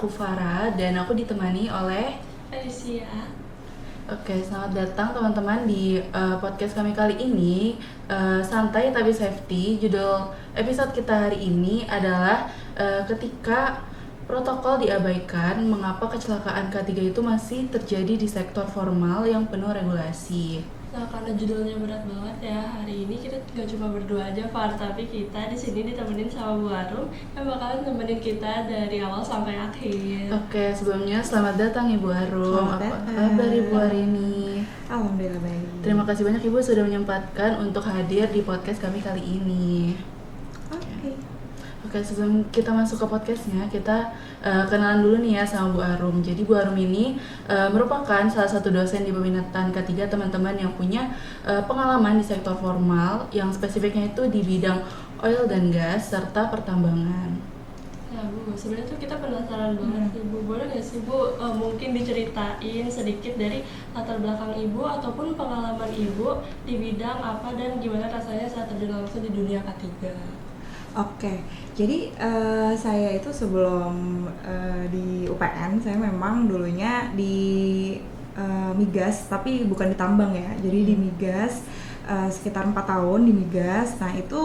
aku Farah dan aku ditemani oleh Alicia. Oke, selamat datang teman-teman di podcast kami kali ini, Santai Tapi Safety. Judul episode kita hari ini adalah ketika protokol diabaikan, mengapa kecelakaan K3 itu masih terjadi di sektor formal yang penuh regulasi. Nah, karena judulnya berat banget ya, hari ini kita gak cuma berdua aja, Far, tapi kita di sini ditemenin sama Bu Arum yang bakalan nemenin kita dari awal sampai akhir. Oke, sebelumnya selamat datang Ibu Arum. Selamat Apa datang. kabar Ibu hari ini? Alhamdulillah baik. Terima kasih banyak Ibu sudah menyempatkan untuk hadir di podcast kami kali ini. Oke, sebelum kita masuk ke podcastnya, kita kenalan dulu nih ya sama Bu Arum. Jadi Bu Arum ini merupakan salah satu dosen di peminatan K3 teman-teman yang punya pengalaman di sektor formal yang spesifiknya itu di bidang oil dan gas serta pertambangan. Nah Bu, sebenarnya tuh kita penasaran banget sih Bu, boleh gak sih Bu mungkin diceritain sedikit dari latar belakang Ibu ataupun pengalaman Ibu di bidang apa dan gimana rasanya saat terjun langsung di dunia K3? Oke, jadi saya itu sebelum di UPN, saya memang dulunya di migas, tapi bukan di tambang ya. Jadi di migas sekitar 4 tahun di migas. Nah itu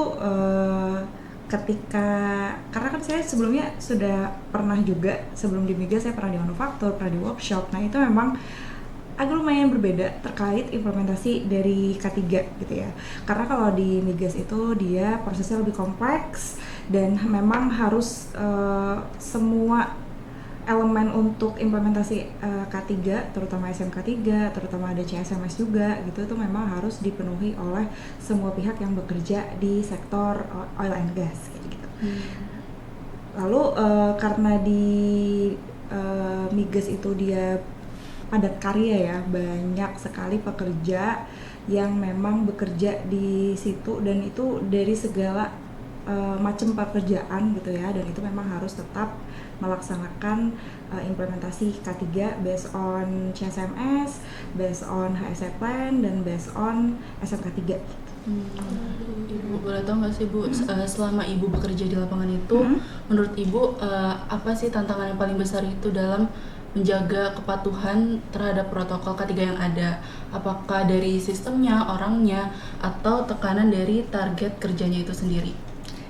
karena kan saya sebelumnya sudah pernah juga, sebelum di migas saya pernah di manufaktur, pernah di workshop. Nah itu memang agak lumayan berbeda terkait implementasi dari K3 gitu ya. Karena kalau di migas itu dia prosesnya lebih kompleks dan memang harus semua elemen untuk implementasi K3, terutama SMK 3, terutama ada CSMS juga gitu, itu memang harus dipenuhi oleh semua pihak yang bekerja di sektor oil and gas kayak gitu. Lalu karena di migas itu dia padat karya ya, banyak sekali pekerja yang memang bekerja di situ dan itu dari segala macam pekerjaan gitu ya, dan itu memang harus tetap melaksanakan implementasi K3 based on CSMS, based on HSE plan, dan based on SMK 3 gitu. Ibu boleh tahu nggak sih Bu, selama Ibu bekerja di lapangan itu, menurut Ibu apa sih tantangan yang paling besar itu dalam menjaga kepatuhan terhadap protokol K3 yang ada? Apakah dari sistemnya, orangnya, atau tekanan dari target kerjanya itu sendiri?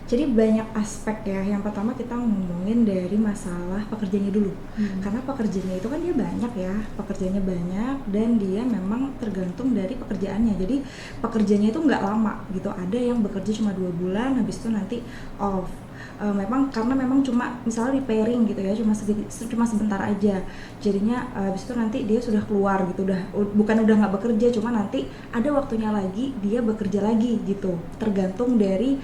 Jadi banyak aspek ya. Yang pertama kita ngomongin dari masalah pekerjaannya dulu. Karena pekerjaannya itu kan dia banyak ya, pekerjaannya banyak dan dia memang tergantung dari pekerjaannya. Jadi pekerjaannya itu nggak lama gitu. Ada yang bekerja cuma 2 bulan, habis itu nanti off. Memang karena memang cuma misalnya repairing gitu ya, cuma sebentar aja, jadinya habis itu nanti dia sudah keluar gitu, bukan udah nggak bekerja, cuma nanti ada waktunya lagi dia bekerja lagi gitu, tergantung dari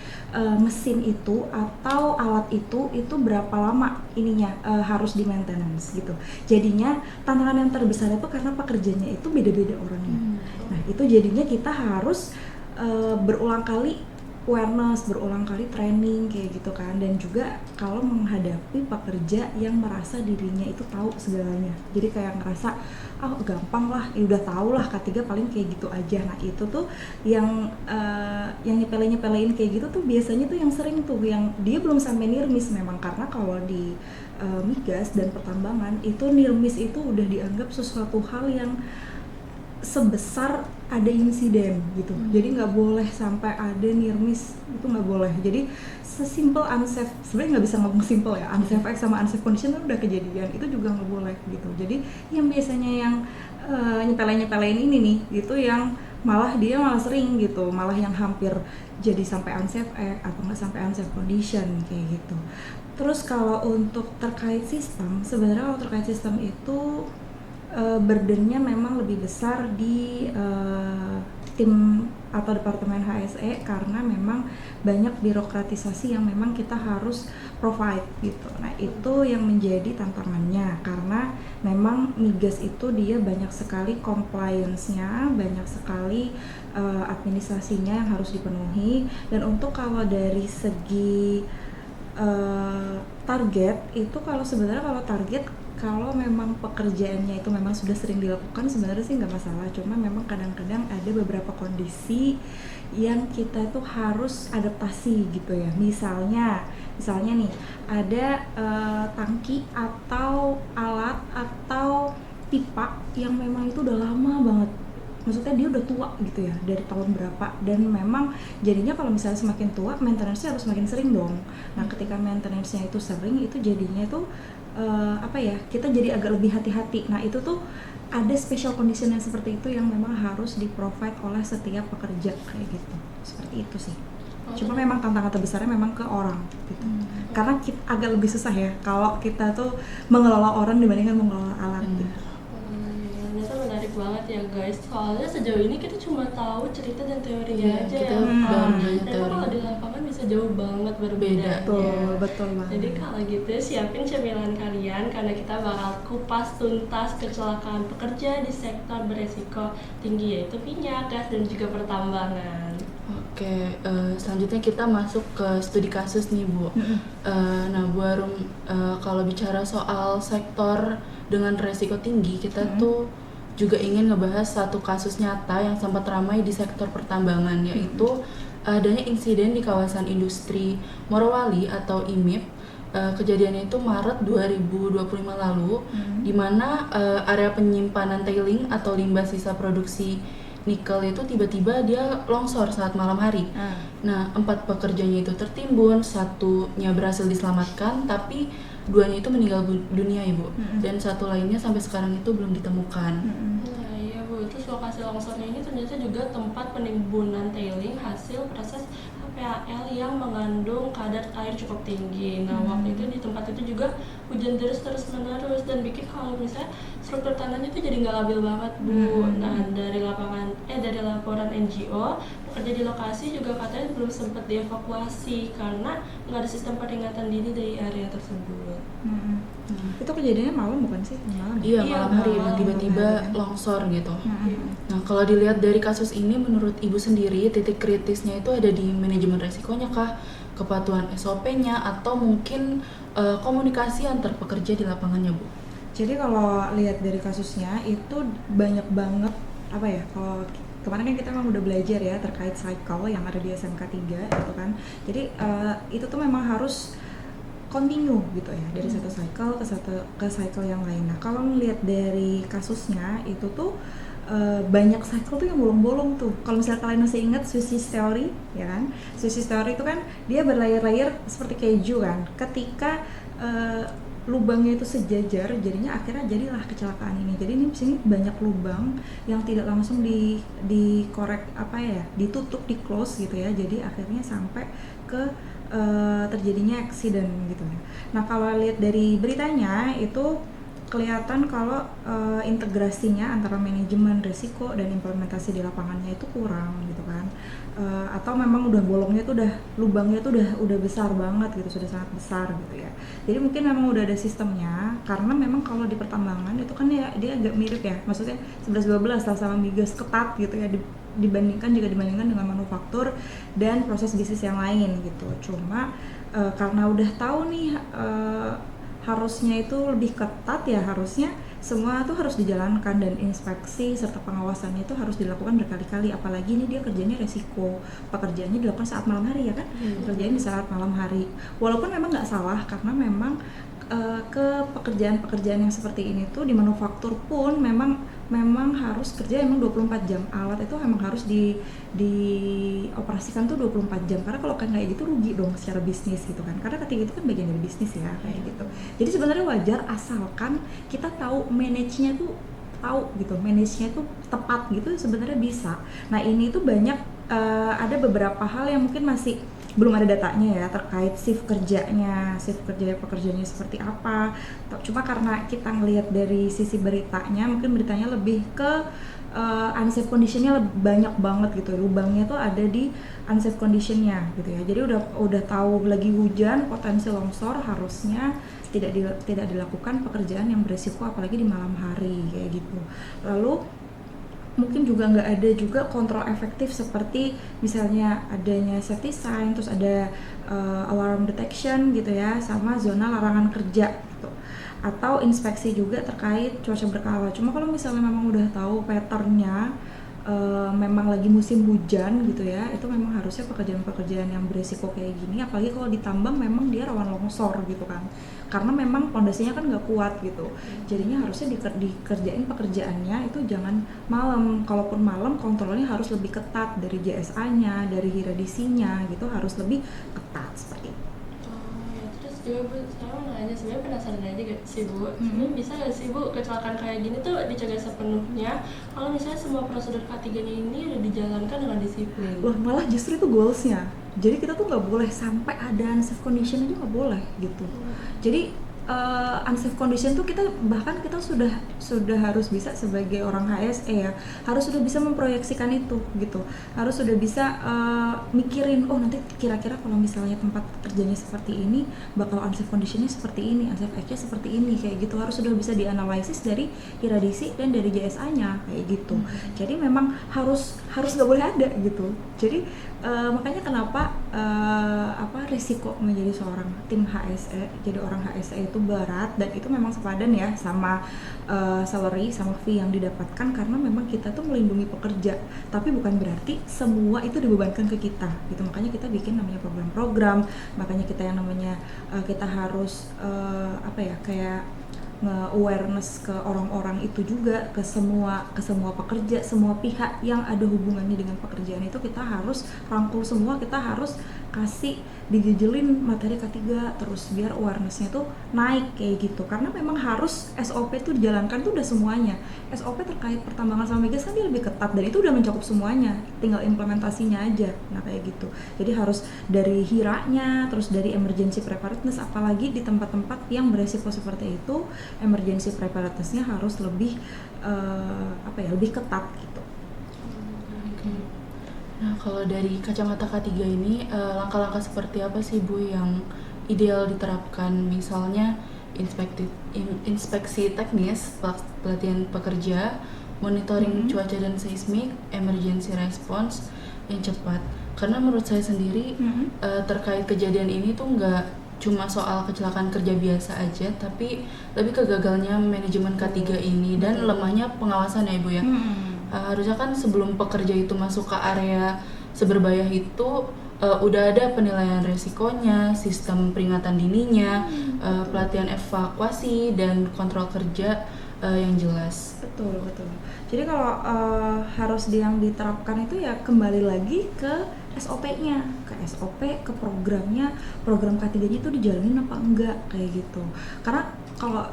mesin itu atau alat itu berapa lama ininya harus di maintenance gitu. Jadinya tantangan yang terbesar itu karena pekerjanya itu beda-beda orangnya. Nah itu jadinya kita harus berulang kali awareness, berulang kali training kayak gitu kan. Dan juga kalau menghadapi pekerja yang merasa dirinya itu tahu segalanya, jadi kayak ngerasa gampang lah, udah tahu lah K3 paling kayak gitu aja. Nah itu tuh yang nyepelein kayak gitu tuh biasanya tuh yang sering tuh, yang dia belum sampai nirmis memang. Karena kalau di migas dan pertambangan itu nirmis itu udah dianggap sesuatu hal yang sebesar ada insiden gitu. Jadi nggak boleh sampai ada nirmis, itu nggak boleh. Jadi sesimpel unsafe, sebenarnya nggak bisa ngomong simple ya, unsafe act sama unsafe condition udah kejadian, itu juga nggak boleh gitu. Jadi yang biasanya yang nyepelein ini nih gitu, yang malah sering gitu, malah yang hampir jadi sampai unsafe act atau nggak sampai unsafe condition kayak gitu. Terus kalau untuk terkait sistem, sebenarnya kalau terkait sistem itu burdennya memang lebih besar di tim atau departemen HSE, karena memang banyak birokratisasi yang memang kita harus provide gitu. Nah itu yang menjadi tantangannya, karena memang migas itu dia banyak sekali compliance-nya, banyak sekali administrasinya yang harus dipenuhi. Dan untuk kalau dari segi target itu, kalau sebenarnya kalau target kalau memang pekerjaannya itu memang sudah sering dilakukan sebenarnya sih nggak masalah, cuma memang kadang-kadang ada beberapa kondisi yang kita itu harus adaptasi gitu ya. Misalnya nih ada tangki atau alat atau pipa yang memang itu udah lama banget, maksudnya dia udah tua gitu ya, dari tahun berapa, dan memang jadinya kalau misalnya semakin tua maintenance-nya harus semakin sering dong. Nah ketika maintenance-nya itu sering, itu jadinya tuh kita jadi agak lebih hati-hati. Nah itu tuh ada special condition yang seperti itu yang memang harus di-provide oleh setiap pekerja kayak gitu, seperti itu sih. Cuma memang tantangan terbesarnya memang ke orang gitu. Karena agak lebih susah ya kalau kita tuh mengelola orang dibandingkan mengelola alat gitu. Ternyata menarik banget ya guys, soalnya sejauh ini kita cuma tahu cerita dan teorinya aja kita ya. baru Kalau di lapangan bisa jauh banget berbeda. Betul banget. Jadi kalau gitu siapin cemilan kalian karena kita bakal kupas tuntas kecelakaan pekerja di sektor beresiko tinggi, yaitu minyak, gas, dan juga pertambangan. Oke, selanjutnya kita masuk ke studi kasus nih Bu. Nah Bu Arum, kalau bicara soal sektor dengan resiko tinggi, kita tuh juga ingin ngebahas satu kasus nyata yang sempat ramai di sektor pertambangan, yaitu adanya insiden di kawasan industri Morowali atau IMIP. Kejadiannya itu Maret 2025 lalu, di mana area penyimpanan tailing atau limbah sisa produksi nikel itu tiba-tiba dia longsor saat malam hari. Nah, 4 pekerjanya itu tertimbun, 1-nya berhasil diselamatkan, tapi 2-nya itu meninggal dunia Ibu, dan 1 lainnya sampai sekarang itu belum ditemukan. Nah iya Bu, terus lokasi longsornya ini ternyata juga tempat penimbunan tailing hasil proses HPAL yang mengandung kadar air cukup tinggi. Nah waktu itu di tempat itu juga hujan deras terus menerus dan bikin kalau misalnya struktur tanahnya itu jadi nggak labil banget Bu. Nah dari laporan NGO, pekerja di lokasi juga katanya belum sempat dievakuasi karena nggak ada sistem peringatan dini dari area tersebut. Itu kejadiannya malam bukan sih? Malam. Iya, malam hari malam. tiba-tiba longsor gitu. Nah, kalau dilihat dari kasus ini, menurut Ibu sendiri titik kritisnya itu ada di manajemen resikonya kah, kepatuhan SOP-nya, atau mungkin komunikasi antar pekerja di lapangannya Bu? Jadi kalau lihat dari kasusnya itu banyak banget kalau kemarin kan kita memang udah belajar ya terkait cycle yang ada di SMK 3 gitu kan. Jadi itu tuh memang harus continue gitu ya, dari satu cycle ke cycle yang lain. Nah kalau melihat dari kasusnya itu tuh banyak cycle tuh yang bolong-bolong tuh. Kalau misalnya kalian masih ingat Swiss theory ya kan, Swiss theory itu kan dia berlayer-layer seperti keju kan. Ketika lubangnya itu sejajar, jadinya akhirnya jadilah kecelakaan ini. Jadi ini sini banyak lubang yang tidak langsung dikorek ditutup, di close gitu ya. Jadi akhirnya sampai ke terjadinya accident gitu ya. Nah kalau lihat dari beritanya itu kelihatan kalau integrasinya antara manajemen risiko dan implementasi di lapangannya itu kurang gitu kan, atau memang udah bolongnya tuh lubangnya tuh udah besar banget gitu, sudah sangat besar gitu ya. Jadi mungkin memang udah ada sistemnya, karena memang kalau di pertambangan itu kan ya dia agak mirip ya, maksudnya 11-12 lah sama migas, ketat gitu ya dibandingkan dengan manufaktur dan proses bisnis yang lain gitu. Cuma karena udah tahu nih harusnya itu lebih ketat ya, harusnya semua tuh harus dijalankan dan inspeksi serta pengawasannya itu harus dilakukan berkali-kali. Apalagi ini dia kerjanya resiko, pekerjaannya dilakukan saat malam hari ya kan, kerjanya di saat malam hari. Walaupun memang nggak salah, karena memang ke pekerjaan-pekerjaan yang seperti ini tuh di manufaktur pun memang harus kerja emang 24 jam. Alat itu memang harus dioperasikan tuh 24 jam. Karena kalau kayak gitu rugi dong secara bisnis gitu kan. Karena ketika itu kan bagian dari bisnis ya kayak gitu. Jadi sebenarnya wajar asalkan kita tahu manage-nya tuh tepat gitu, sebenarnya bisa. Nah, ini tuh banyak ada beberapa hal yang mungkin masih belum ada datanya ya terkait shift kerjanya pekerjaannya seperti apa. Cuma karena kita ngelihat dari sisi beritanya, mungkin beritanya lebih ke unsafe conditionnya banyak banget gitu, lubangnya tuh ada di unsafe conditionnya gitu ya. Jadi udah tahu lagi hujan, potensi longsor, harusnya tidak dilakukan pekerjaan yang beresiko apalagi di malam hari kayak gitu. Lalu mungkin juga nggak ada juga kontrol efektif seperti misalnya adanya safety sign, terus ada alarm detection gitu ya, sama zona larangan kerja gitu. atau inspeksi juga terkait cuaca berkala. Cuma kalau misalnya memang udah tahu patternnya, memang lagi musim hujan gitu ya, itu memang harusnya pekerjaan-pekerjaan yang beresiko kayak gini, apalagi kalau ditambang memang dia rawan longsor gitu kan, karena memang pondasinya kan nggak kuat gitu. Jadinya harusnya dikerjain pekerjaannya itu jangan malam. Kalaupun malam, kontrolnya harus lebih ketat dari JSA-nya, dari hiradisinya gitu, harus lebih ketat seperti itu. Juga Bu, sekarang nanya sebenarnya penasaran aja gak sih Bu, sebenarnya bisa gak sih Bu kecelakaan kayak gini tuh dicegah sepenuhnya kalau misalnya semua prosedur K3-nya ini udah dijalankan dengan disiplin? Loh, malah justru itu goalsnya. Jadi kita tuh nggak boleh sampai ada unsafe condition aja, nggak boleh gitu. Jadi unsafe condition tuh kita sudah harus bisa sebagai orang HSE ya, harus sudah bisa memproyeksikan itu gitu, harus sudah bisa mikirin, oh nanti kira-kira kalau misalnya tempat kerjanya seperti ini bakal unsafe conditionnya seperti ini, unsafe act-nya seperti ini, kayak gitu. Harus sudah bisa dianalisis dari hiradisi dan dari JSA-nya kayak gitu. Jadi memang harus nggak boleh ada gitu. Jadi makanya kenapa risiko menjadi seorang tim HSE, jadi orang HSE itu berat, dan itu memang sepadan ya sama salary, sama fee yang didapatkan, karena memang kita tuh melindungi pekerja, tapi bukan berarti semua itu dibebankan ke kita gitu. Makanya kita bikin namanya program-program, makanya kita yang namanya kita harus kayak nge-awareness ke orang-orang itu juga, ke semua pekerja, semua pihak yang ada hubungannya dengan pekerjaan itu kita harus rangkul semua, kita harus kasih dijejelin materi K3 terus biar awareness-nya tuh naik kayak gitu. Karena memang harus SOP tuh dijalankan tuh udah semuanya. SOP terkait pertambangan sama migas kan dia lebih ketat dan itu udah mencakup semuanya, tinggal implementasinya aja. Nah kayak gitu. Jadi harus dari hiranya, terus dari emergency preparedness, apalagi di tempat-tempat yang beresiko seperti itu, emergency preparedness-nya harus lebih lebih ketat gitu. Nah, kalau dari kacamata K3 ini, langkah-langkah seperti apa sih Bu yang ideal diterapkan? Misalnya inspeksi teknis, pelatihan pekerja, monitoring cuaca dan seismik, emergency response yang cepat. Karena menurut saya sendiri, terkait kejadian ini tuh nggak cuma soal kecelakaan kerja biasa aja, tapi lebih ke gagalnya manajemen K3 ini dan lemahnya pengawasan ya Ibu ya. Harusnya kan sebelum pekerja itu masuk ke area seberbahaya itu udah ada penilaian resikonya, sistem peringatan dininya, pelatihan evakuasi dan kontrol kerja yang jelas. Betul. Jadi kalau harus yang diterapkan itu ya kembali lagi ke SOP-nya, ke programnya, program K3-nya itu dijalanin apa enggak kayak gitu. Karena kalau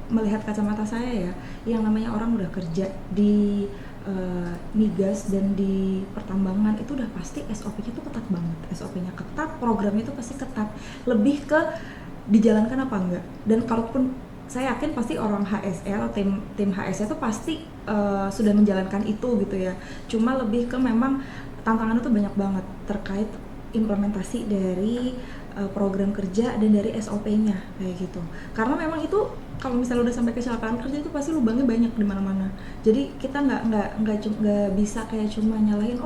melihat kacamata saya ya, yang namanya orang udah kerja di migas dan di pertambangan itu udah pasti SOP-nya tuh ketat banget. SOP-nya ketat, programnya itu pasti ketat. Lebih ke dijalankan apa enggak. Dan kalaupun saya yakin pasti orang HSE atau tim HSE itu pasti sudah menjalankan itu gitu ya. Cuma lebih ke memang tantangannya tuh banyak banget terkait implementasi dari program kerja dan dari SOP-nya kayak gitu. Karena memang itu kalau misalnya udah sampai kecelakaan kerja itu pasti lubangnya banyak di mana-mana. Jadi kita nggak bisa kayak cuma nyalahin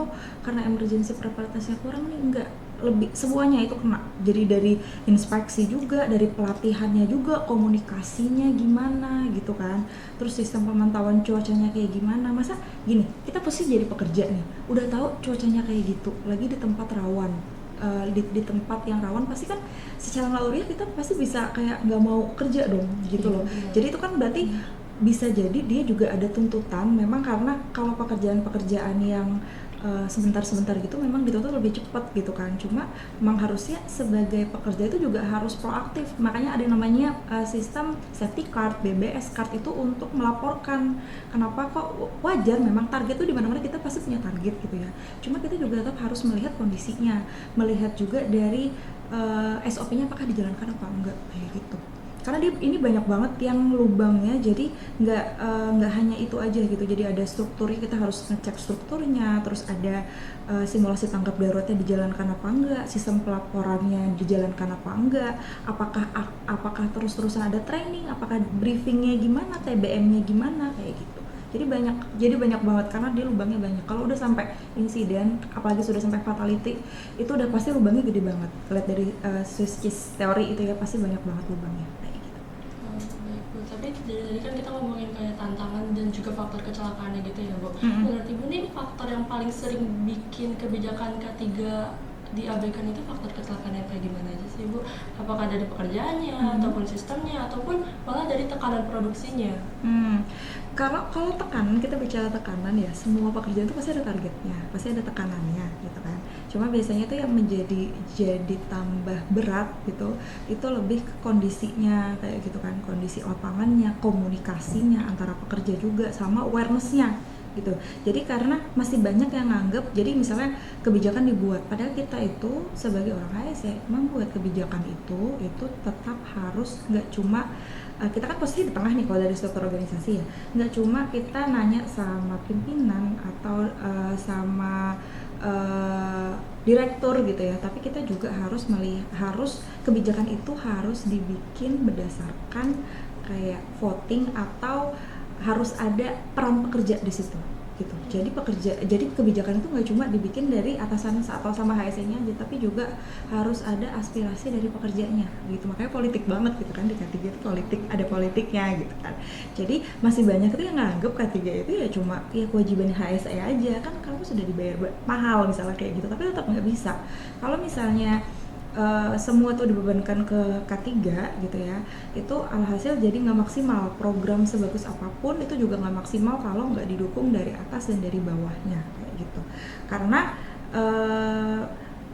karena emergency preparedness-nya kurang nih, enggak. Lebih semuanya itu kena. Jadi dari inspeksi juga, dari pelatihannya juga, komunikasinya gimana gitu kan. Terus sistem pemantauan cuacanya kayak gimana. Masa gini, kita pasti jadi pekerja nih, udah tahu cuacanya kayak gitu, lagi di tempat rawan. Di tempat yang rawan pasti kan secara naluriah kita pasti bisa kayak nggak mau kerja dong gitu loh. Jadi itu kan berarti bisa jadi dia juga ada tuntutan memang, karena kalau pekerjaan yang sebentar-sebentar gitu memang dituntut lebih cepat gitu kan. Cuma memang harusnya sebagai pekerja itu juga harus proaktif. Makanya ada namanya sistem safety card, BBS card itu untuk melaporkan. Kenapa kok wajar, memang target itu di mana-mana kita pasti punya target gitu ya. Cuma kita juga tetap harus melihat kondisinya, melihat juga dari SOP-nya apakah dijalankan apa enggak kayak gitu. Karena ini banyak banget yang lubangnya, jadi nggak hanya itu aja gitu. Jadi ada strukturnya, kita harus ngecek strukturnya, terus ada simulasi tanggap daruratnya dijalankan apa enggak, sistem pelaporannya dijalankan apa enggak, apakah terus-terusan ada training, apakah briefingnya gimana, TBM-nya gimana kayak gitu. Jadi banyak banget karena dia lubangnya banyak. Kalau udah sampai insiden, apalagi sudah sampai fatality, itu udah pasti lubangnya gede banget. Lihat dari Swiss cheese teori itu ya, pasti banyak banget lubangnya. tantangan dan juga faktor kecelakaannya gitu ya Bu. Menurut Ibu nih faktor yang paling sering bikin kebijakan K3 diabaikan itu faktor kecelakaannya kayak gimana aja sih Bu? Apakah dari pekerjaannya ataupun sistemnya ataupun malah dari tekanan produksinya? Kalau tekanan, kita bicara tekanan ya, semua pekerjaan itu pasti ada targetnya, pasti ada tekanannya gitu kan. Cuma biasanya itu yang jadi tambah berat gitu, itu lebih ke kondisinya kayak gitu kan, kondisi lapangannya, komunikasinya antara pekerja juga sama awareness-nya gitu. Jadi karena masih banyak yang nganggep, jadi misalnya kebijakan dibuat, padahal kita itu sebagai orang HSE membuat kebijakan itu tetap harus nggak cuma kita kan posisi di tengah nih kalau dari struktur organisasi ya, nggak cuma kita nanya sama pimpinan atau sama direktur gitu ya, tapi kita juga harus kebijakan itu harus dibikin berdasarkan kayak voting atau harus ada peran pekerja di situ gitu. Jadi kebijakan itu nggak cuma dibikin dari atasan atau sama HSE-nya aja, tapi juga harus ada aspirasi dari pekerjanya gitu. Makanya politik banget gitu kan, di K3 itu politik, ada politiknya gitu kan. Jadi masih banyak itu yang nganggep K3 itu ya cuma ya kewajiban HSE aja kan, kamu sudah dibayar mahal misalnya kayak gitu, tapi tetap nggak bisa. Kalau misalnya semua tuh dibebankan ke K3 gitu ya, itu alhasil jadi nggak maksimal. Program sebagus apapun itu juga nggak maksimal kalau nggak didukung dari atas dan dari bawahnya kayak gitu. Karena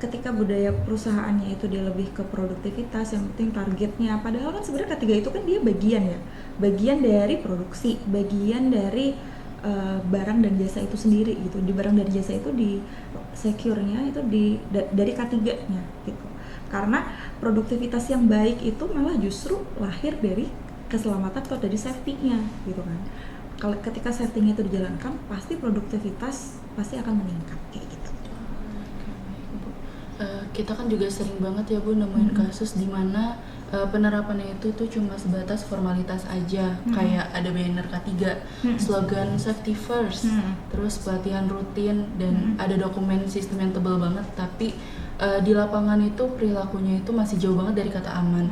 ketika budaya perusahaannya itu dia lebih ke produktivitas, yang penting targetnya, padahal kan sebenarnya K3 itu kan dia bagian dari produksi, bagian dari barang dan jasa itu sendiri gitu. Di barang dan jasa itu di secure-nya itu dari K3-nya gitu. Karena produktivitas yang baik itu malah justru lahir dari keselamatan atau dari safety-nya gitu kan. Kalau ketika safety-nya itu dijalankan, pasti produktivitas pasti akan meningkat kayak gitu. Kita kan juga sering banget ya Bu nemuin kasus di mana penerapannya itu tuh cuma sebatas formalitas aja, kayak ada banner K3, slogan safety first, terus pelatihan rutin dan ada dokumen sistem yang tebal banget, tapi di lapangan itu perilakunya itu masih jauh banget dari kata aman.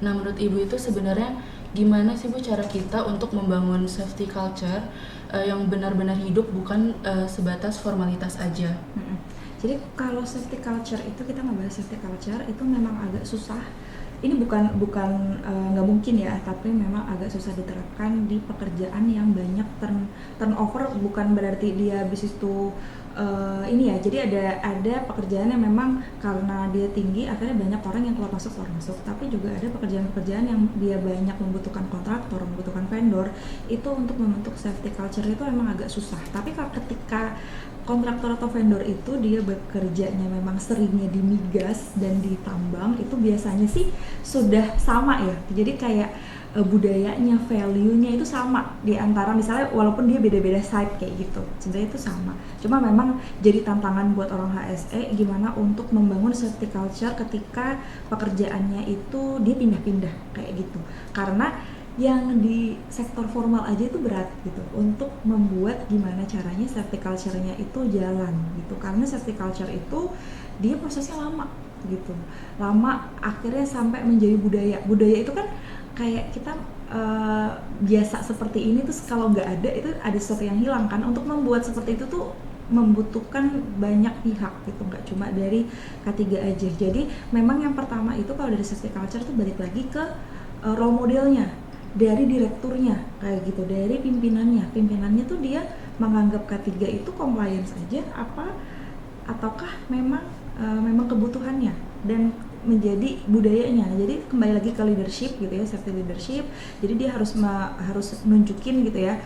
Nah menurut Ibu itu sebenarnya gimana sih Bu cara kita untuk membangun safety culture yang benar-benar hidup, bukan sebatas formalitas aja? Jadi kalau safety culture itu, kita ngebahas safety culture itu memang agak susah. Ini bukan nggak mungkin ya, tapi memang agak susah diterapkan di pekerjaan yang banyak turnover. Bukan berarti dia habis itu ini ya, jadi ada pekerjaan yang memang karena dia tinggi akhirnya banyak orang yang keluar masuk, tapi juga ada pekerjaan yang dia banyak membutuhkan kontraktor, membutuhkan vendor, itu untuk membentuk safety culture itu memang agak susah. Tapi kalau ketika kontraktor atau vendor itu dia bekerjanya memang seringnya di migas dan di tambang, itu biasanya sih sudah sama ya, jadi kayak budayanya, value-nya itu sama di antara, misalnya walaupun dia beda-beda site kayak gitu, sebenarnya itu sama. Cuma memang jadi tantangan buat orang HSE gimana untuk membangun safety culture ketika pekerjaannya itu dia pindah-pindah kayak gitu. Karena yang di sektor formal aja itu berat gitu untuk membuat gimana caranya safety culture-nya itu jalan gitu. Karena safety culture itu dia prosesnya lama gitu. Lama akhirnya sampai menjadi budaya. Budaya itu kan kayak kita biasa seperti ini, terus kalau nggak ada itu ada sesuatu yang hilang kan. Untuk membuat seperti itu tuh membutuhkan banyak pihak gitu, nggak cuma dari K3 aja. Jadi memang yang pertama itu kalau dari safety culture tuh balik lagi ke role modelnya, dari direkturnya kayak gitu, dari pimpinannya tuh dia menganggap K3 itu compliance aja apa ataukah memang kebutuhannya dan menjadi budayanya. Jadi kembali lagi ke leadership gitu ya, safety leadership. Jadi dia harus nunjukin gitu ya,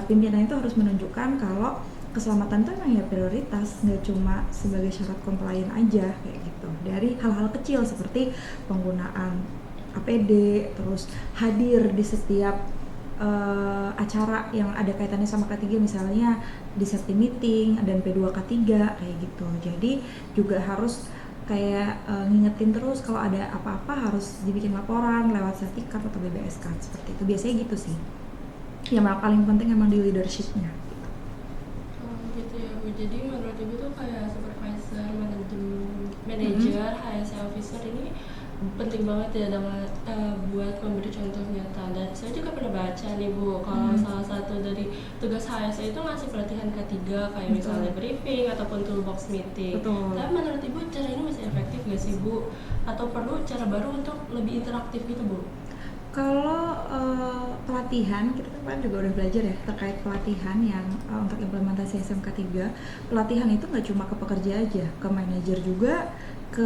pimpinan itu harus menunjukkan kalau keselamatan itu memang ya prioritas, nggak cuma sebagai syarat compliant aja kayak gitu. Dari hal-hal kecil seperti penggunaan APD, terus hadir di setiap acara yang ada kaitannya sama K3, misalnya di safety meeting dan P2 K3 kayak gitu. Jadi juga harus kayak ngingetin terus kalau ada apa-apa harus dibikin laporan lewat safety card atau BBS card, seperti itu. Biasanya gitu sih. Yang paling penting emang di leadership-nya. Gitu ya Bu. Jadi menurut Ibu tuh kayak supervisor, manager, HSE officer ini penting banget ya dengan buat memberi contoh nyata. Dan saya juga pernah baca nih Bu, kalau salah satu dari tugas HSE itu ngasih pelatihan K3 kayak misalnya briefing ataupun toolbox meeting. Betul. Tapi menurut Ibu cara ini masih efektif nggak sih Bu? Atau perlu cara baru untuk lebih interaktif gitu Bu? Kalau pelatihan, kita kan juga udah belajar ya terkait pelatihan yang untuk implementasi SMK 3. Pelatihan itu nggak cuma ke pekerja aja, ke manajer juga, ke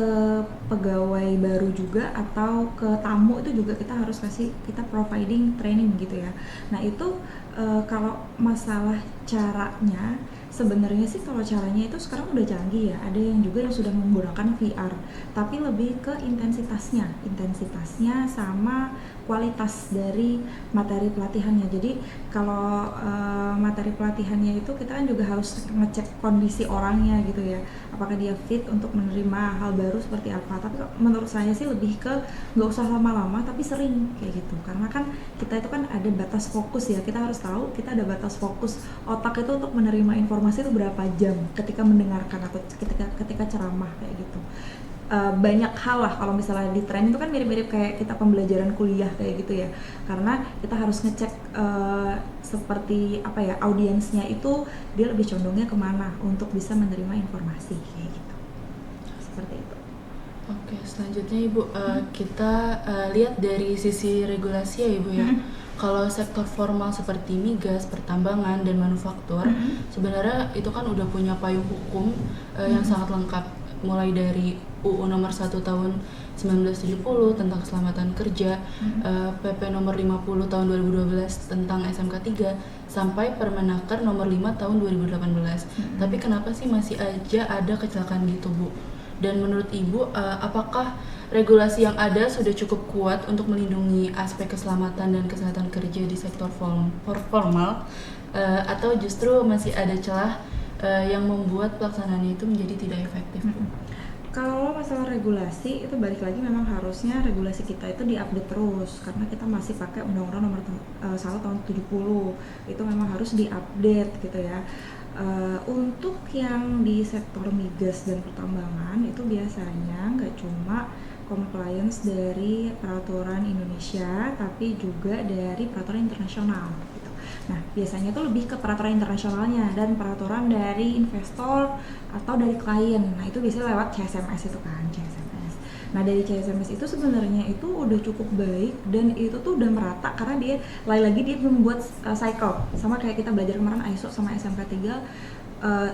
pegawai baru juga, atau ke tamu itu juga kita harus kita providing training gitu ya. Nah itu kalau masalah caranya, sebenarnya sih kalau caranya itu sekarang udah canggih ya. Ada yang juga yang sudah menggunakan VR, tapi lebih ke intensitasnya sama kualitas dari materi pelatihannya. Jadi kalau materi pelatihannya itu kita kan juga harus ngecek kondisi orangnya gitu ya, apakah dia fit untuk menerima hal baru seperti apa. Tapi menurut saya sih lebih ke nggak usah lama-lama tapi sering kayak gitu, karena kan kita itu kan ada batas fokus ya. Kita harus tahu kita ada batas fokus otak itu untuk menerima informasi itu berapa jam ketika mendengarkan atau ketika ceramah kayak gitu. Banyak hal lah kalau misalnya di training itu kan mirip-mirip kayak kita pembelajaran kuliah kayak gitu ya, karena kita harus ngecek seperti apa ya, audiensnya itu dia lebih condongnya kemana untuk bisa menerima informasi kayak gitu, seperti itu. Oke, selanjutnya Ibu, kita lihat dari sisi regulasi ya Ibu ya. Kalau sektor formal seperti migas, pertambangan, dan manufaktur, sebenarnya itu kan udah punya payung hukum yang sangat lengkap, mulai dari UU nomor 1 tahun 1970 tentang keselamatan kerja, PP nomor 50 tahun 2012 tentang SMK 3, sampai Permenaker nomor 5 tahun 2018. Tapi kenapa sih masih aja ada kecelakaan gitu Bu? Dan menurut Ibu, apakah regulasi yang ada sudah cukup kuat untuk melindungi aspek keselamatan dan kesehatan kerja di sektor formal, atau justru masih ada celah yang membuat pelaksanaannya itu menjadi tidak efektif? Kalau masalah regulasi itu balik lagi, memang harusnya regulasi kita itu diupdate terus, karena kita masih pakai Undang-Undang nomor 1 tahun 70, itu memang harus diupdate gitu ya. Untuk yang di sektor migas dan pertambangan itu biasanya nggak cuma compliance dari peraturan Indonesia, tapi juga dari peraturan internasional gitu. Nah biasanya itu lebih ke peraturan internasionalnya dan peraturan dari investor atau dari klien. Nah itu biasanya lewat CSMS itu kan, CSMS. Nah dari CSMS itu sebenarnya itu udah cukup baik dan itu tuh udah merata, karena dia lagi dia membuat cycle sama kayak kita belajar kemarin ISO sama SMK 3.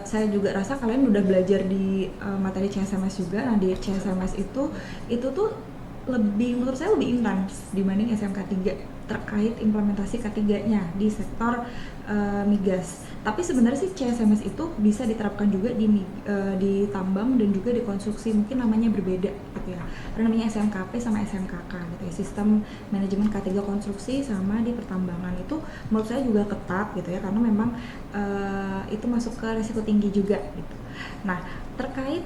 Saya juga rasa kalian udah belajar di materi CSMS juga. Nah di CSMS itu tuh lebih, menurut saya lebih intens dibanding SMK 3 terkait implementasi K3-nya di sektor migas. Tapi sebenarnya sih CSMS itu bisa diterapkan juga di tambang dan juga di konstruksi, mungkin namanya berbeda gitu ya. Ada namanya SMKP sama SMKK gitu ya, sistem manajemen K3 konstruksi sama di pertambangan. Itu menurut saya juga ketat gitu ya, karena memang itu masuk ke risiko tinggi juga gitu. Nah terkait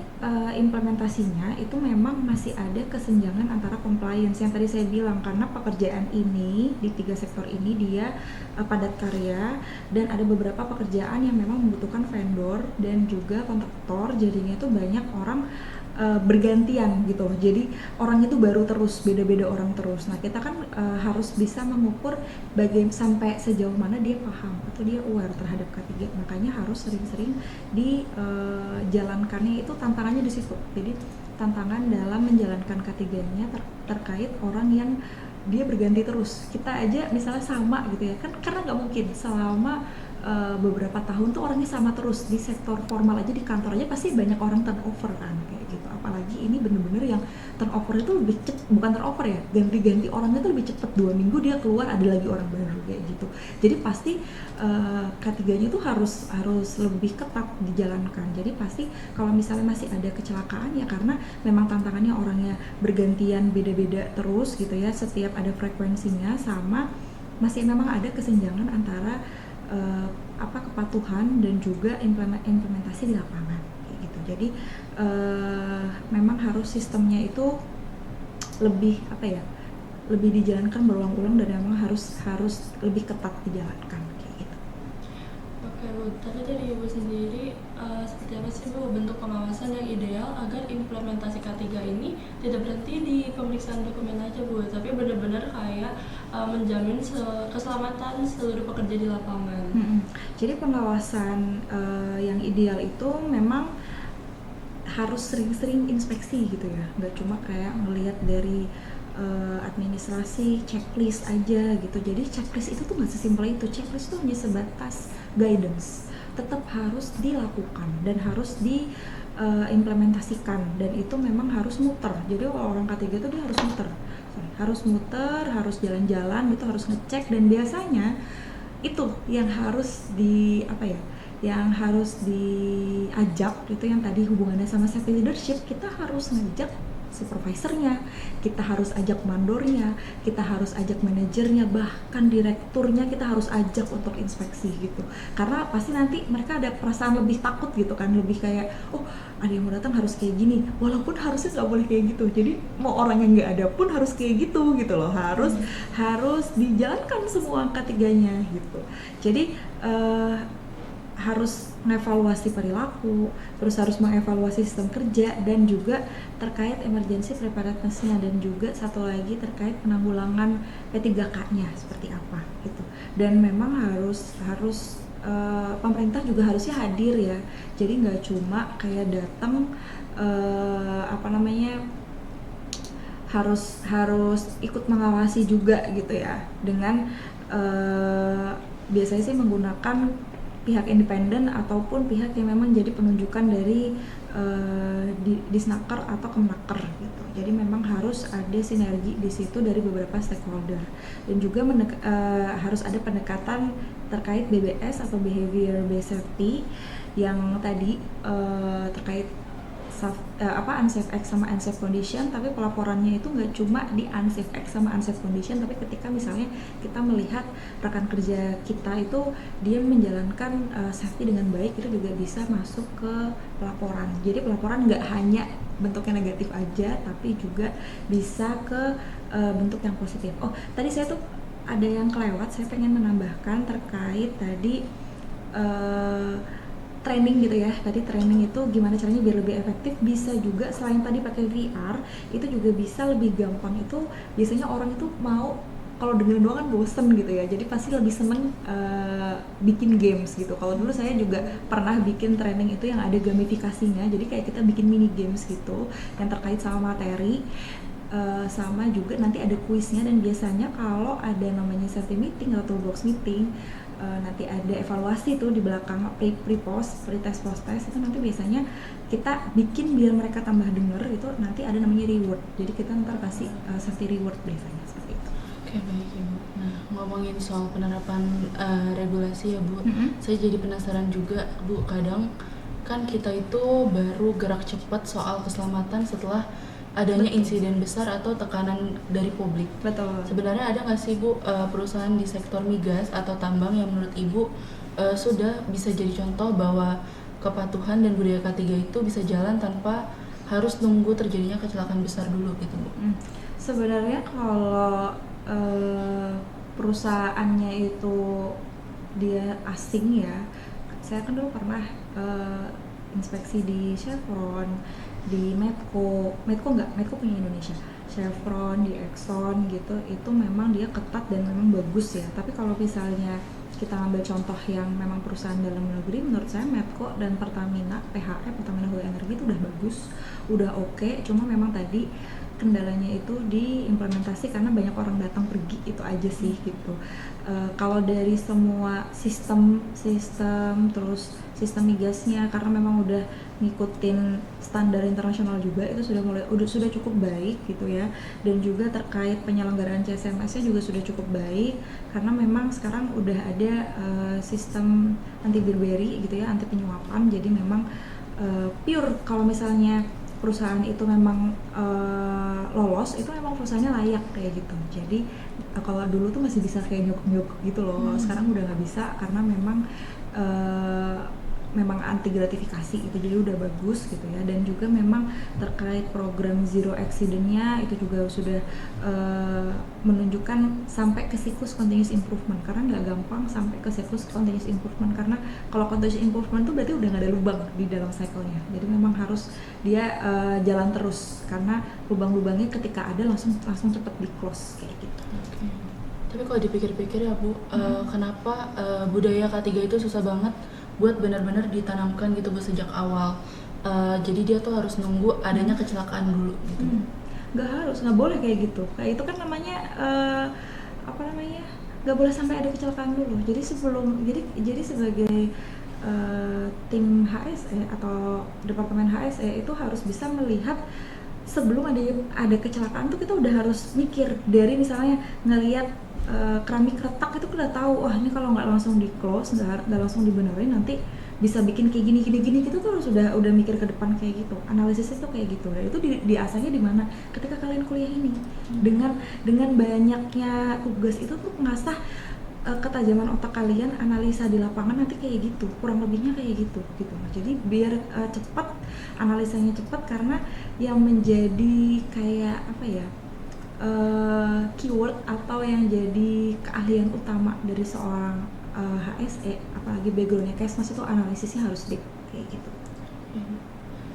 implementasinya itu memang masih ada kesenjangan antara compliance yang tadi saya bilang, karena pekerjaan ini di 3 sektor ini dia padat karya dan ada beberapa pekerjaan yang memang membutuhkan vendor dan juga kontraktor, jadinya itu banyak orang bergantian gitu, jadi orang itu baru terus, beda-beda orang terus. Nah kita kan harus bisa mengukur sampai sejauh mana dia paham atau dia aware terhadap K3, makanya harus sering-sering dijalankannya. Itu tantangannya di situ. Jadi tantangan dalam menjalankan K3-nya terkait orang yang dia berganti terus. Kita aja misalnya sama gitu ya kan, karena nggak mungkin selama beberapa tahun tuh orangnya sama terus. Di sektor formal aja di kantor aja pasti banyak orang turnover kan kayak gitu, apalagi ini bener-bener yang turnover itu lebih cepat, bukan turnover ya, ganti-ganti orangnya tuh lebih cepat, 2 minggu dia keluar ada lagi orang baru kayak gitu. Jadi pasti K3-nya itu harus lebih ketat dijalankan. Jadi pasti kalau misalnya masih ada kecelakaan ya karena memang tantangannya orangnya bergantian, beda-beda terus gitu ya, setiap ada frekuensinya, sama masih memang ada kesenjangan antara kepatuhan dan juga implementasi di lapangan kayak gitu. Jadi memang harus sistemnya itu lebih lebih dijalankan berulang-ulang dan memang harus lebih ketat dijalankan kayak gitu. Oke Bu, tapi dari Ibu sendiri seperti apa sih Bu bentuk pengawasan yang ideal agar implementasi K3 ini tidak berhenti di pemeriksaan dokumen aja Bu, tapi benar-benar kayak menjamin keselamatan seluruh pekerja di lapangan. Jadi pengawasan yang ideal itu memang harus sering-sering inspeksi gitu ya, nggak cuma kayak melihat dari administrasi checklist aja gitu. Jadi checklist itu tuh nggak sesimpel itu. Checklist itu hanya sebatas guidance, tetap harus dilakukan dan harus diimplementasikan, dan itu memang harus muter. Jadi kalau orang K3 itu dia harus muter, harus jalan-jalan gitu, harus ngecek, dan biasanya itu yang harus yang harus diajak gitu, yang tadi hubungannya sama safety leadership. Kita harus ngajak supervisornya, kita harus ajak mandornya, kita harus ajak manajernya, bahkan direkturnya kita harus ajak untuk inspeksi gitu. Karena pasti nanti mereka ada perasaan lebih takut gitu kan, lebih kayak oh ada yang mau datang harus kayak gini, walaupun harusnya nggak boleh kayak gitu. Jadi mau orang yang nggak ada pun harus kayak gitu loh, harus dijalankan semua ketiganya gitu. Jadi harus mengevaluasi perilaku, terus harus mengevaluasi sistem kerja, dan juga terkait emergency preparedness-nya, dan juga satu lagi terkait penanggulangan P3K-nya seperti apa gitu. Dan memang harus pemerintah juga harusnya hadir ya. Jadi nggak cuma kayak datang harus ikut mengawasi juga gitu ya, dengan biasanya sih menggunakan pihak independen ataupun pihak yang memang jadi penunjukan dari Disnaker atau Kemnaker gitu. Jadi memang harus ada sinergi di situ dari beberapa stakeholder, dan juga harus ada pendekatan terkait BBS atau behavior based safety yang tadi terkait unsafe act sama unsafe condition. Tapi pelaporannya itu nggak cuma di unsafe act sama unsafe condition, tapi ketika misalnya kita melihat rekan kerja kita itu dia menjalankan safety dengan baik, itu juga bisa masuk ke pelaporan. Jadi pelaporan nggak hanya bentuknya negatif aja, tapi juga bisa ke bentuk yang positif. Oh, tadi saya tuh ada yang kelewat, saya pengen menambahkan terkait tadi training gitu ya. Tadi training itu gimana caranya biar lebih efektif, bisa juga selain tadi pakai VR, itu juga bisa lebih gampang. Itu biasanya orang itu mau, kalau dengerin doang kan bosen gitu ya, jadi pasti lebih seneng bikin games gitu. Kalau dulu saya juga pernah bikin training itu yang ada gamifikasinya, jadi kayak kita bikin mini games gitu yang terkait sama materi. Sama juga nanti ada kuisnya, dan biasanya kalau ada namanya safety meeting atau toolbox meeting, nanti ada evaluasi tuh di belakang, pre-post, pre-test, post-test, itu nanti biasanya kita bikin biar mereka tambah denger, itu nanti ada namanya reward. Jadi kita ntar kasih safety reward biasanya seperti itu. Oke, baik Ibu. Nah, ngomongin soal penerapan regulasi ya Bu, saya jadi penasaran juga Bu, kadang kan kita itu baru gerak cepat soal keselamatan setelah adanya insiden besar atau tekanan dari publik. Betul. Sebenarnya ada nggak sih Bu perusahaan di sektor migas atau tambang yang menurut Ibu sudah bisa jadi contoh bahwa kepatuhan dan budaya K3 itu bisa jalan tanpa harus nunggu terjadinya kecelakaan besar dulu gitu Bu? Sebenarnya kalau perusahaannya itu dia asing ya, saya kan dulu pernah inspeksi di Chevron, di Medco punya Indonesia, Chevron, di Exxon gitu, itu memang dia ketat dan memang bagus ya. Tapi kalau misalnya kita ambil contoh yang memang perusahaan dalam negeri, menurut saya Medco dan Pertamina, PHE, Pertamina Hulu Energi itu udah bagus, udah oke. Cuma memang tadi kendalanya itu di implementasi karena banyak orang datang pergi, itu aja sih gitu. Kalau dari semua sistem terus sistem migasnya, karena memang udah ngikutin standar internasional juga, itu sudah cukup baik gitu ya. Dan juga terkait penyelenggaraan CSMS-nya juga sudah cukup baik, karena memang sekarang udah ada sistem anti beriberi gitu ya, anti penyuapan. Jadi memang pure kalau misalnya perusahaan itu memang lolos, itu memang perusahaannya layak kayak gitu. Jadi kalau dulu tuh masih bisa kayak nyogok gitu loh, sekarang udah nggak bisa karena memang memang anti gratifikasi itu, jadi udah bagus gitu ya. Dan juga memang terkait program zero accident-nya itu juga sudah menunjukkan sampai ke siklus continuous improvement, karena nggak gampang sampai ke siklus continuous improvement, karena kalau continuous improvement itu berarti udah nggak ada lubang di dalam cycle-nya, jadi memang harus dia jalan terus, karena lubang-lubangnya ketika ada langsung cepet di close kayak gitu. Okay. Tapi kalau dipikir-pikir ya Bu, kenapa budaya K3 itu susah banget buat benar-benar ditanamkan gitu Bu sejak awal. Jadi dia tuh harus nunggu adanya kecelakaan dulu gitu. Nggak boleh kayak gitu. Kayak itu kan namanya nggak boleh sampai ada kecelakaan dulu. Jadi jadi sebagai tim HSE atau departemen HSE itu harus bisa melihat sebelum ada kecelakaan tuh kita udah harus mikir, dari misalnya ngelihat keramik retak itu kita tahu, wah ini kalau nggak langsung di close, nggak langsung dibenerin nanti bisa bikin kayak gini kita tuh harus udah mikir ke depan kayak gitu. Analisisnya tuh kayak gitu. Dan itu diasahnya di mana? Ketika kalian kuliah ini dengan banyaknya tugas itu tuh mengasah ketajaman otak kalian, analisa di lapangan nanti kayak gitu, kurang lebihnya kayak gitu. Jadi biar cepat, analisanya cepat, karena yang menjadi kayak keyword atau yang jadi keahlian utama dari seorang HSE, apalagi backgroundnya Kesmas, itu analisisnya harus deep kayak gitu.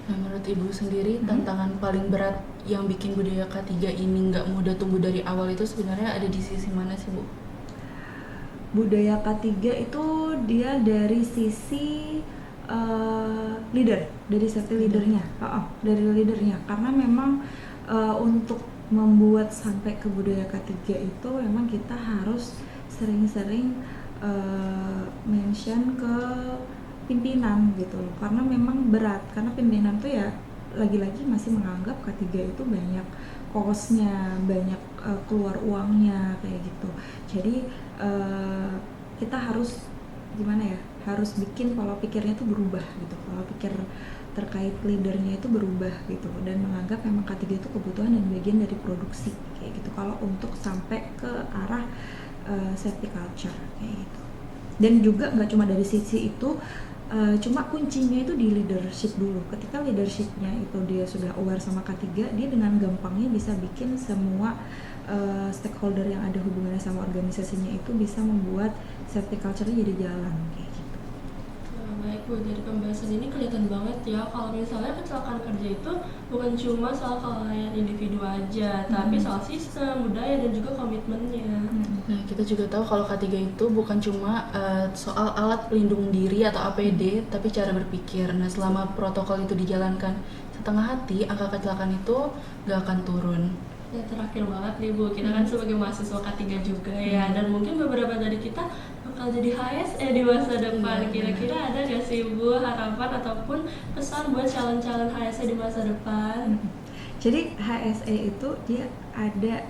Nah, menurut Ibu sendiri tantangan paling berat yang bikin budaya K3 ini nggak mudah tumbuh dari awal itu sebenarnya ada di sisi mana sih Bu? Budaya K3 itu dia dari sisi leader, dari safety leadernya, dari leadernya, karena memang untuk membuat sampai ke budaya K3 itu memang kita harus sering-sering mention ke pimpinan gitu loh, karena memang berat, karena pimpinan tuh ya lagi-lagi masih menganggap K3 itu banyak cost-nya, banyak keluar uangnya kayak gitu. Jadi kita harus harus bikin pola pikirnya itu berubah gitu, pola pikir terkait leadernya itu berubah gitu, dan menganggap memang K3 itu kebutuhan dan bagian dari produksi kayak gitu, kalau untuk sampai ke arah safety culture kayak gitu. Dan juga nggak cuma dari sisi itu, cuma kuncinya itu di leadership dulu. Ketika leadershipnya itu dia sudah aware sama K3, dia dengan gampangnya bisa bikin semua stakeholder yang ada hubungannya sama organisasinya itu bisa membuat safety culture-nya jadi jalan kayak gitu. Baik Bu, dari pembahasan ini kelihatan banget ya kalau misalnya kecelakaan kerja itu bukan cuma soal kelalaian individu aja, tapi soal sistem, budaya, dan juga komitmennya. Nah, kita juga tahu kalau K3 itu bukan cuma soal alat pelindung diri atau APD, tapi cara berpikir. Nah, selama protokol itu dijalankan setengah hati, angka kecelakaan itu nggak akan turun. Ya, terakhir banget nih Bu, kita kan sebagai mahasiswa K3 juga ya, dan mungkin beberapa dari kita bakal jadi HSE di masa depan. Kira-kira ada nggak sih Bu harapan ataupun pesan buat calon-calon HSE di masa depan? Jadi HSE itu dia ada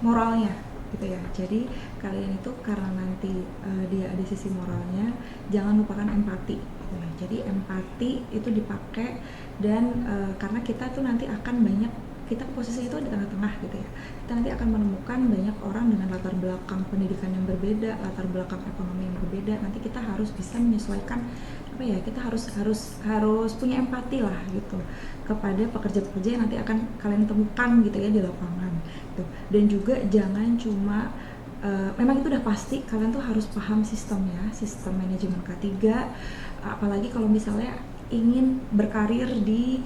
moralnya gitu ya. Jadi kalian itu karena nanti dia ada sisi moralnya, jangan lupakan empati gitu ya. Jadi empati itu dipakai, dan karena kita tuh nanti akan kita posisinya itu di tengah-tengah gitu ya. Kita nanti akan menemukan banyak orang dengan latar belakang pendidikan yang berbeda, latar belakang ekonomi yang berbeda. Nanti kita harus bisa menyesuaikan kita harus punya empati lah gitu kepada pekerja-pekerja yang nanti akan kalian temukan gitu ya di lapangan gitu. Dan juga jangan cuma memang itu udah pasti kalian tuh harus paham sistemnya, sistem manajemen K3, apalagi kalau misalnya ingin berkarir di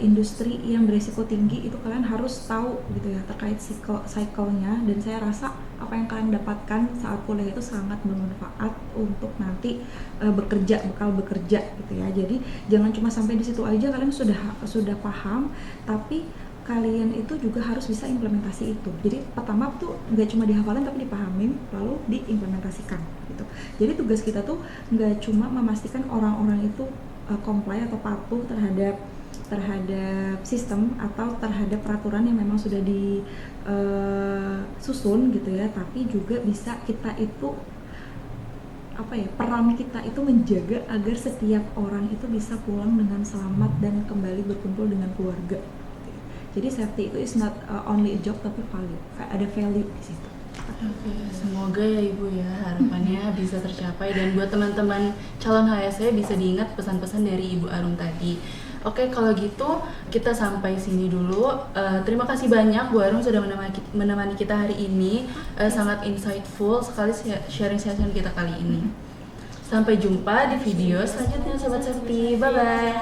industri yang berisiko tinggi, itu kalian harus tahu gitu ya terkait cycle-nya. Dan saya rasa apa yang kalian dapatkan saat kuliah itu sangat bermanfaat untuk nanti bakal bekerja gitu ya. Jadi jangan cuma sampai di situ aja kalian sudah paham, tapi kalian itu juga harus bisa implementasi itu. Jadi pertama tuh nggak cuma dihafalin tapi dipahamin lalu diimplementasikan gitu. Jadi tugas kita tuh nggak cuma memastikan orang-orang itu comply atau patuh terhadap sistem atau terhadap peraturan yang memang sudah disusun gitu ya, tapi juga bisa kita itu peran kita itu menjaga agar setiap orang itu bisa pulang dengan selamat dan kembali berkumpul dengan keluarga gitu. Jadi safety itu is not only a job tapi value, ada value di situ. Oke, semoga ya Ibu ya harapannya bisa tercapai, dan buat teman-teman calon HSE bisa diingat pesan-pesan dari Ibu Arum tadi. Oke, kalau gitu kita sampai sini dulu. Terima kasih banyak Bu Arum sudah menemani kita hari ini. Sangat insightful sekali sharing session kita kali ini. Sampai jumpa di video selanjutnya Sobat Safety. Bye bye.